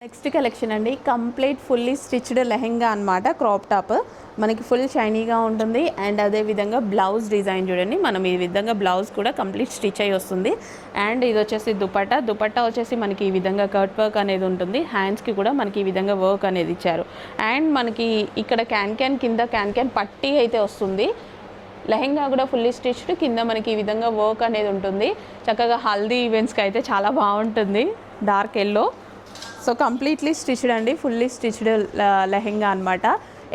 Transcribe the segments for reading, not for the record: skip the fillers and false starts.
Next collection అండి, complete fully stitched lehenga అనమాట. Crop top మనకి ఫుల్ షైనీగా ఉంటుంది. అండ్ అదేవిధంగా బ్లౌజ్ డిజైన్ చూడండి, మనం ఈ విధంగా బ్లౌజ్ కూడా కంప్లీట్ స్టిచ్ అయ్యి వస్తుంది. అండ్ ఇది వచ్చేసి దుపట్టా వచ్చేసి మనకి ఈ విధంగా కట్ వర్క్ అనేది ఉంటుంది. హ్యాండ్స్కి కూడా మనకి ఈ విధంగా వర్క్ అనేది ఇచ్చారు. అండ్ మనకి ఇక్కడ క్యాన్ కింద క్యాన్ పట్టీ అయితే వస్తుంది. లెహెంగా కూడా ఫుల్లీ స్టిచ్డ్, కింద మనకి ఈ విధంగా వర్క్ అనేది ఉంటుంది. చక్కగా హల్దీ ఈవెంట్స్కి అయితే చాలా బాగుంటుంది. Dark yellow, so completely stitched అండి, ఫుల్లీ స్టిచ్డ్ లెహెంగా అనమాట.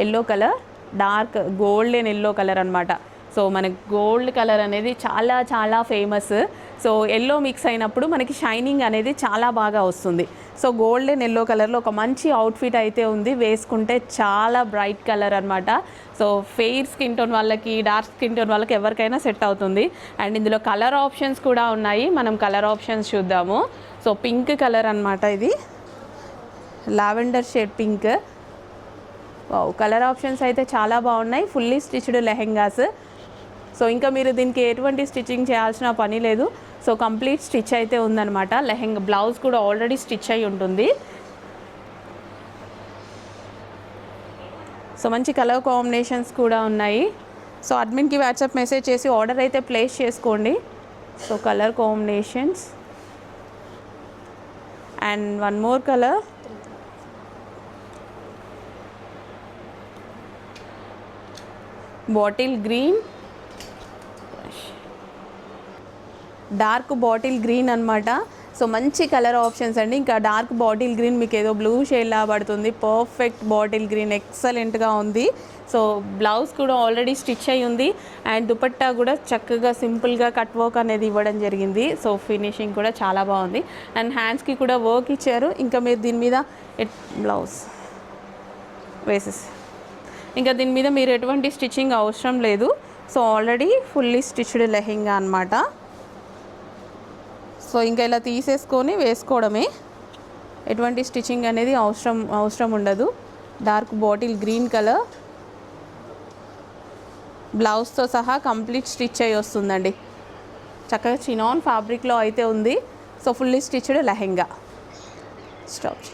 Yellow colour, dark golden yellow colour అనమాట. సో మనకి గోల్డ్ కలర్ అనేది చాలా చాలా ఫేమస్. సో ఎల్లో మిక్స్ అయినప్పుడు మనకి షైనింగ్ అనేది చాలా బాగా వస్తుంది. సో గోల్డెన్ ఎల్లో కలర్లో ఒక మంచి అవుట్ఫిట్ అయితే ఉంది. వేసుకుంటే చాలా బ్రైట్ కలర్ అనమాట. సో ఫెయిర్ స్కిన్ టోన్ వాళ్ళకి, డార్క్ స్కిన్ టోన్ వాళ్ళకి ఎవరికైనా సెట్ అవుతుంది. అండ్ ఇందులో కలర్ ఆప్షన్స్ కూడా ఉన్నాయి. మనం కలర్ ఆప్షన్స్ చూద్దాము. సో పింక్ కలర్ అనమాట, ఇది lavender shade pink. Colour options అయితే చాలా బాగున్నాయి. Fully stitched lehengas. సో ఇంకా మీరు దీనికి ఎటువంటి స్టిచ్చింగ్ చేయాల్సిన పని లేదు. సో కంప్లీట్ స్టిచ్ అయితే ఉందన్నమాట. లెహెంగా బ్లౌజ్ కూడా ఆల్రెడీ స్టిచ్ అయి ఉంటుంది. సో మంచి కలర్ కాంబినేషన్స్ కూడా ఉన్నాయి. సో అడ్మిన్కి వాట్సాప్ మెసేజ్ చేసి ఆర్డర్ అయితే ప్లేస్ చేసుకోండి. So colour combinations and one more colour, bottle green, dark bottle green అనమాట. సో మంచి కలర్ ఆప్షన్స్ అండి. ఇంకా డార్క్ బాటిల్ గ్రీన్ మీకు ఏదో బ్లూ షేడ్లా పడుతుంది. పర్ఫెక్ట్ బాటిల్ గ్రీన్, ఎక్సలెంట్గా ఉంది. సో బ్లౌజ్ కూడా ఆల్రెడీ స్టిచ్ అయి ఉంది. అండ్ దుపట్టా కూడా చక్కగా సింపుల్గా కట్ వర్క్ అనేది ఇవ్వడం జరిగింది. సో ఫినిషింగ్ కూడా చాలా బాగుంది. అండ్ హ్యాండ్స్కి కూడా వర్క్ ఇచ్చారు. ఇంకా మీరు దీని మీద బ్లౌజ్ వేసేసి ఇంకా దీని మీద మీరు ఎటువంటి స్టిచ్చింగ్ అవసరం లేదు. So already fully stitched lehenga అనమాట. సో ఇంకా ఇలా తీసేసుకొని వేసుకోవడమే, ఎటువంటి స్టిచ్చింగ్ అనేది అవసరం ఉండదు. డార్క్ బాటిల్ గ్రీన్ కలర్, బ్లౌజ్తో సహా కంప్లీట్ స్టిచ్ అయ్యి వస్తుందండి. చక్కగా చినాన్ ఫ్యాబ్రిక్లో అయితే ఉంది. So fully stitched lehenga. Stop.